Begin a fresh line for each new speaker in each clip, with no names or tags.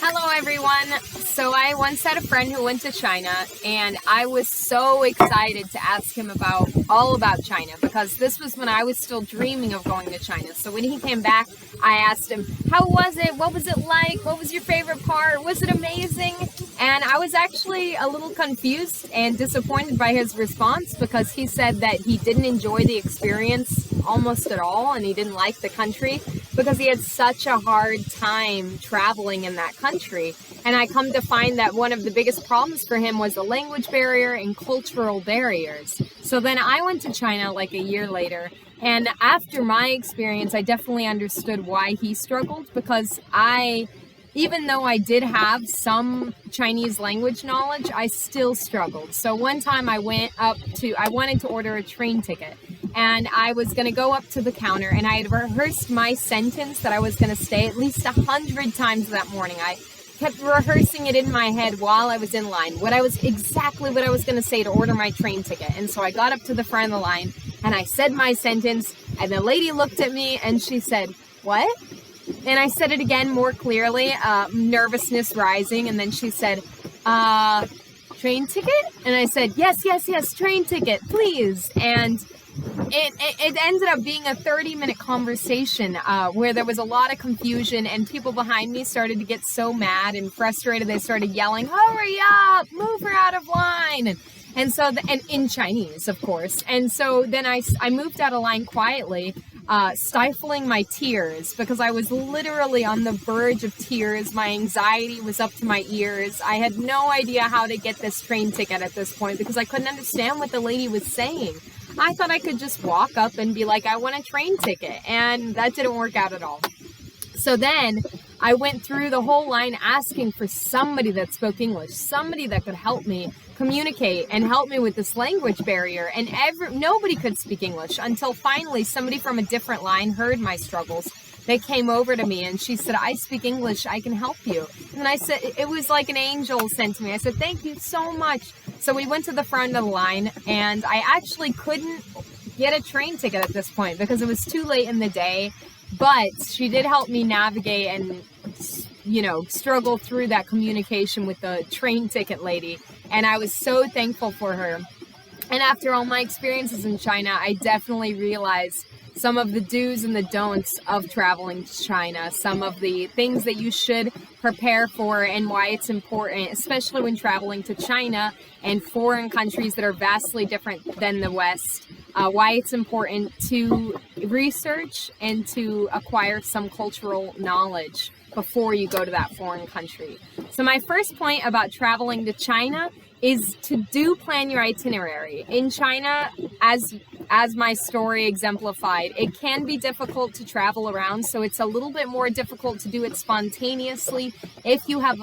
Hello everyone. So I once had a friend who went to China, and I was so excited to ask him all about China, because this was when I was still dreaming of going to China. So when he came back, I asked him, how was it? What was it like? What was your favorite part? Was it amazing? And I was actually a little confused and disappointed by his response, because he said that he didn't enjoy the experience almost at all, and he didn't like the country because he had such a hard time traveling in that country. And I come to find that one of the biggest problems for him was the language barrier and cultural barriers. So then I went to China like a year later, and after my experience, I definitely understood why he struggled, because even though I did have some Chinese language knowledge, I still struggled. So one time I wanted to order a train ticket, and I was going to go up to the counter, and I had rehearsed my sentence that I was going to say at least 100 times that morning. I kept rehearsing it in my head while I was in line, exactly what I was going to say to order my train ticket. And so I got up to the front of the line, and I said my sentence, and the lady looked at me, and she said, "What?" And I said it again more clearly, nervousness rising, and then she said, train ticket? And I said, yes, train ticket, please. And it ended up being a 30-minute conversation where there was a lot of confusion, and people behind me started to get so mad and frustrated. They started yelling, "Hurry up, move her out of line." And so, and in Chinese, of course. And so then I moved out of line quietly, stifling my tears, because I was literally on the verge of tears. My anxiety was up to my ears. I had no idea how to get this train ticket at this point, because I couldn't understand what the lady was saying. I thought I could just walk up and be like, "I want a train ticket," and that didn't work out at all. So then I went through the whole line asking for somebody that spoke English, somebody that could help me communicate and help me with this language barrier. And nobody could speak English, until finally somebody from a different line heard my struggles. They came over to me and she said, "I speak English, I can help you." And I said, it was like an angel sent to me. I said, "Thank you so much." So we went to the front of the line, and I actually couldn't get a train ticket at this point because it was too late in the day. But she did help me navigate and, struggle through that communication with the train ticket lady. And I was so thankful for her. And after all my experiences in China, I definitely realized some of the do's and the don'ts of traveling to China, some of the things that you should prepare for, and why it's important, especially when traveling to China and foreign countries that are vastly different than the West, why it's important to research and to acquire some cultural knowledge before you go to that foreign country. So my first point about traveling to China is to plan your itinerary. In China, as my story exemplified, it can be difficult to travel around, so it's a little bit more difficult to do it spontaneously if you have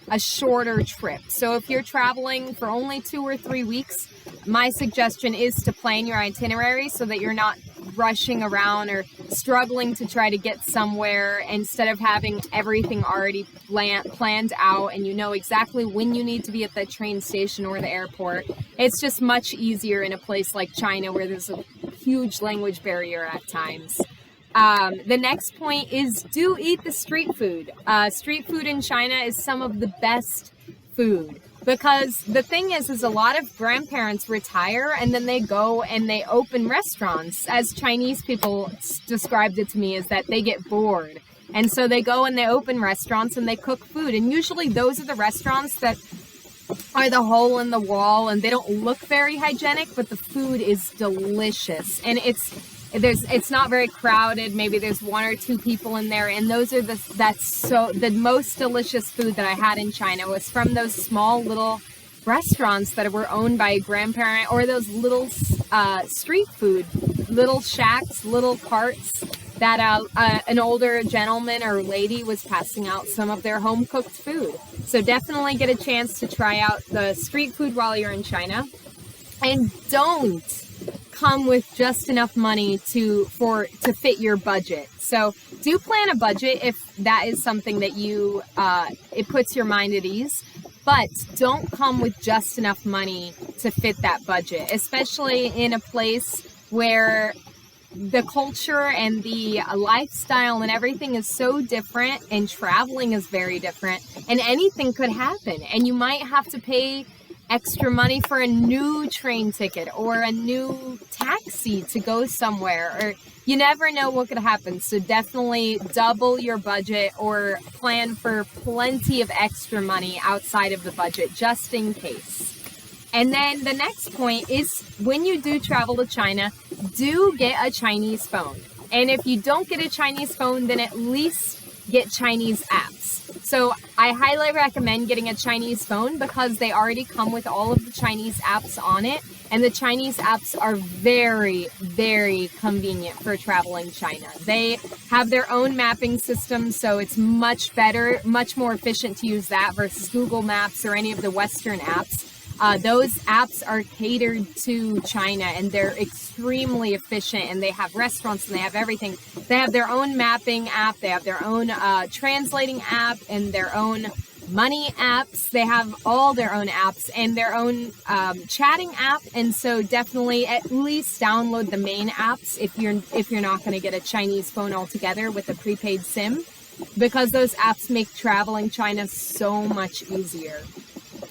a shorter trip. So if you're traveling for only 2 or 3 weeks, my suggestion is to plan your itinerary so that you're not rushing around or struggling to try to get somewhere, instead of having everything already planned out and you know exactly when you need to be at the train station or the airport. It's just much easier in a place like China, where there's a huge language barrier at times. The next point is, do eat the street food. Street food in China is some of the best food, because the thing is a lot of grandparents retire and then they go and they open restaurants. As Chinese people described it to me, is that they get bored. And so they go and they open restaurants and they cook food. And usually those are the restaurants that are the hole in the wall, and they don't look very hygienic, but the food is delicious. And it's not very crowded. Maybe there's 1 or 2 people in there, and those are the most delicious food that I had in China was from those small little restaurants that were owned by a grandparent, or those little street food, little shacks, little carts that an older gentleman or lady was passing out some of their home cooked food. So definitely get a chance to try out the street food while you're in China, and don't come with just enough money to fit your budget. So do plan a budget if that is something that it puts your mind at ease, but don't come with just enough money to fit that budget, especially in a place where the culture and the lifestyle and everything is so different, and traveling is very different, and anything could happen, and you might have to pay extra money for a new train ticket or a new taxi to go somewhere, or you never know what could happen. So definitely double your budget or plan for plenty of extra money outside of the budget just in case. And then the next point is, when you do travel to China, do get a Chinese phone. And if you don't get a Chinese phone, then at least get Chinese apps. So I highly recommend getting a Chinese phone because they already come with all of the Chinese apps on it. And the Chinese apps are very, very convenient for traveling China. They have their own mapping system, so it's much better, much more efficient to use that versus Google Maps or any of the Western apps. Those apps are catered to China, and they're extremely efficient, and they have restaurants and they have everything. They have their own mapping app, they have their own translating app, and their own money apps. They have all their own apps and their own chatting app. And so definitely at least download the main apps if you're not going to get a Chinese phone altogether with a prepaid SIM, because those apps make traveling China so much easier.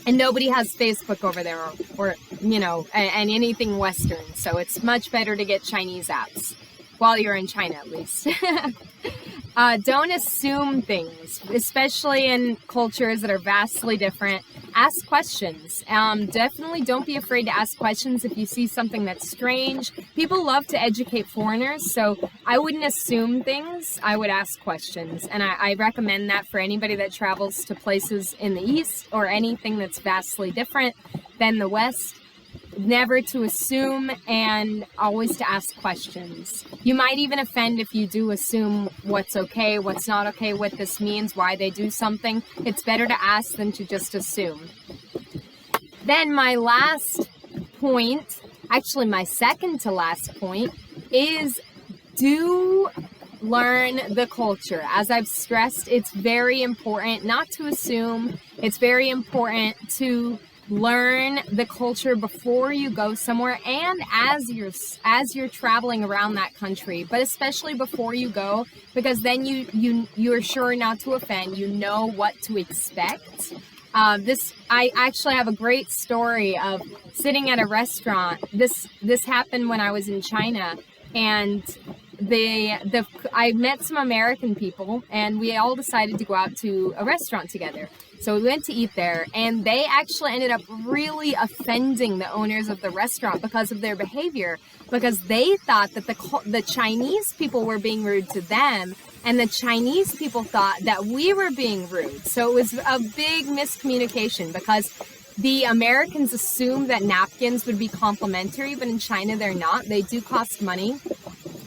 And nobody has Facebook over there or and anything Western. So it's much better to get Chinese apps while you're in China, at least. Don't assume things, especially in cultures that are vastly different. Ask questions. Definitely don't be afraid to ask questions if you see something that's strange. People love to educate foreigners, so I wouldn't assume things. I would ask questions, and I recommend that for anybody that travels to places in the East or anything that's vastly different than the West. Never to assume, and always to ask questions. You might even offend if you do assume what's okay, what's not okay, what this means, why they do something. It's better to ask than to just assume. Then my last point, actually my second to last point, is do learn the culture. As I've stressed, it's very important not to assume. It's very important to learn the culture before you go somewhere, and as you're traveling around that country, but especially before you go, because then you're sure not to offend. You know what to expect. I actually have a great story of sitting at a restaurant. This happened when I was in China, and I met some American people, and we all decided to go out to a restaurant together. So we went to eat there, and they actually ended up really offending the owners of the restaurant because of their behavior, because they thought that the Chinese people were being rude to them, and the Chinese people thought that we were being rude. So it was a big miscommunication, because the Americans assumed that napkins would be complimentary, but in China they're not. They do cost money.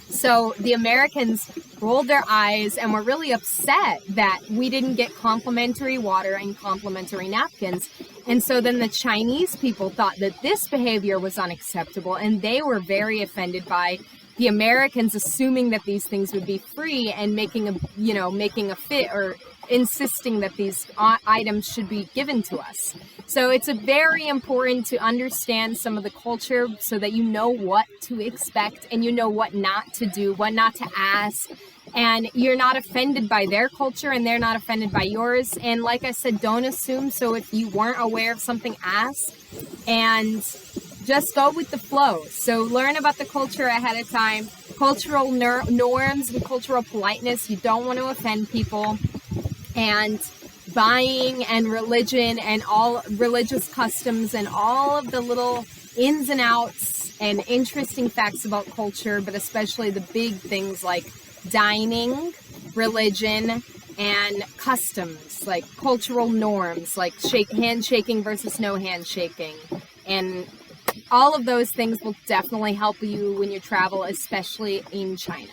So the Americans rolled their eyes and were really upset that we didn't get complimentary water and complimentary napkins. And so then the Chinese people thought that this behavior was unacceptable, and they were very offended by the Americans assuming that these things would be free and making a fit or insisting that these items should be given to us. So it's very important to understand some of the culture so that you know what to expect and you know what not to do, what not to ask, and you're not offended by their culture and they're not offended by yours. And like I said, don't assume. So if you weren't aware of something, ask and just go with the flow. So learn about the culture ahead of time, cultural norms and cultural politeness. You don't want to offend people. And buying and religion and all religious customs and all of the little ins and outs and interesting facts about culture, but especially the big things like dining, religion, and customs, like cultural norms, like handshaking versus no handshaking. And all of those things will definitely help you when you travel, especially in China.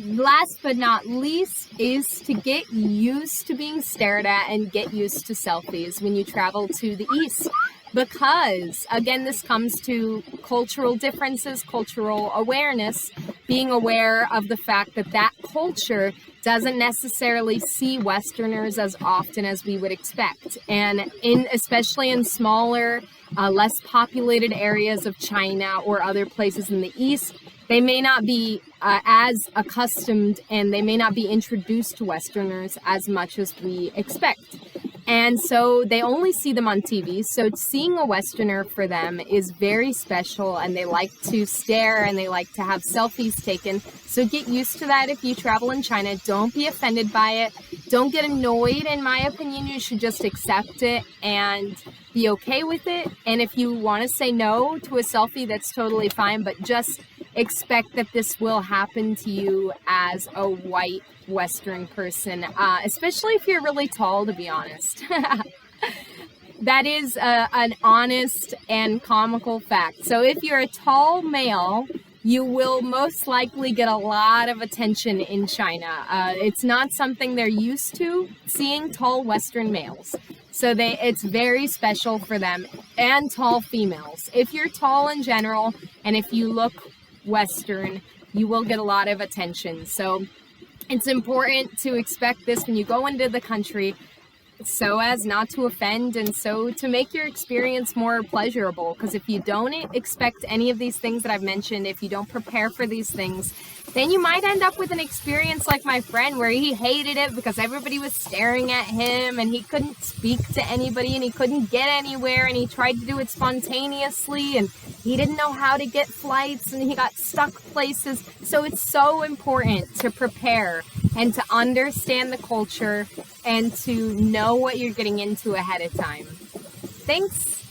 Last but not least is to get used to being stared at and get used to selfies when you travel to the East. Because, again, this comes to cultural differences, cultural awareness, being aware of the fact that that culture doesn't necessarily see Westerners as often as we would expect. And especially in smaller, less populated areas of China or other places in the East, they may not be as accustomed, and they may not be introduced to Westerners as much as we expect. And so they only see them on TV. So seeing a Westerner for them is very special, and they like to stare and they like to have selfies taken. So get used to that if you travel in China. Don't be offended by it. Don't get annoyed. In my opinion, you should just accept it and be okay with it. And if you want to say no to a selfie, that's totally fine. But just expect that this will happen to you as a white Western person, especially if you're really tall, to be honest. That is an honest and comical fact. So if you're a tall male, you will most likely get a lot of attention in China. It's not something they're used to, seeing tall Western males. So it's very special for them, and tall females. If you're tall in general, and if you look Western, you will get a lot of attention. So it's important to expect this when you go into the country, so as not to offend and so to make your experience more pleasurable. Because if you don't expect any of these things that I've mentioned, if you don't prepare for these things, then you might end up with an experience like my friend, where he hated it because everybody was staring at him and he couldn't speak to anybody and he couldn't get anywhere, and he tried to do it spontaneously and he didn't know how to get flights and he got stuck places. So it's so important to prepare and to understand the culture and to know what you're getting into ahead of time. Thanks.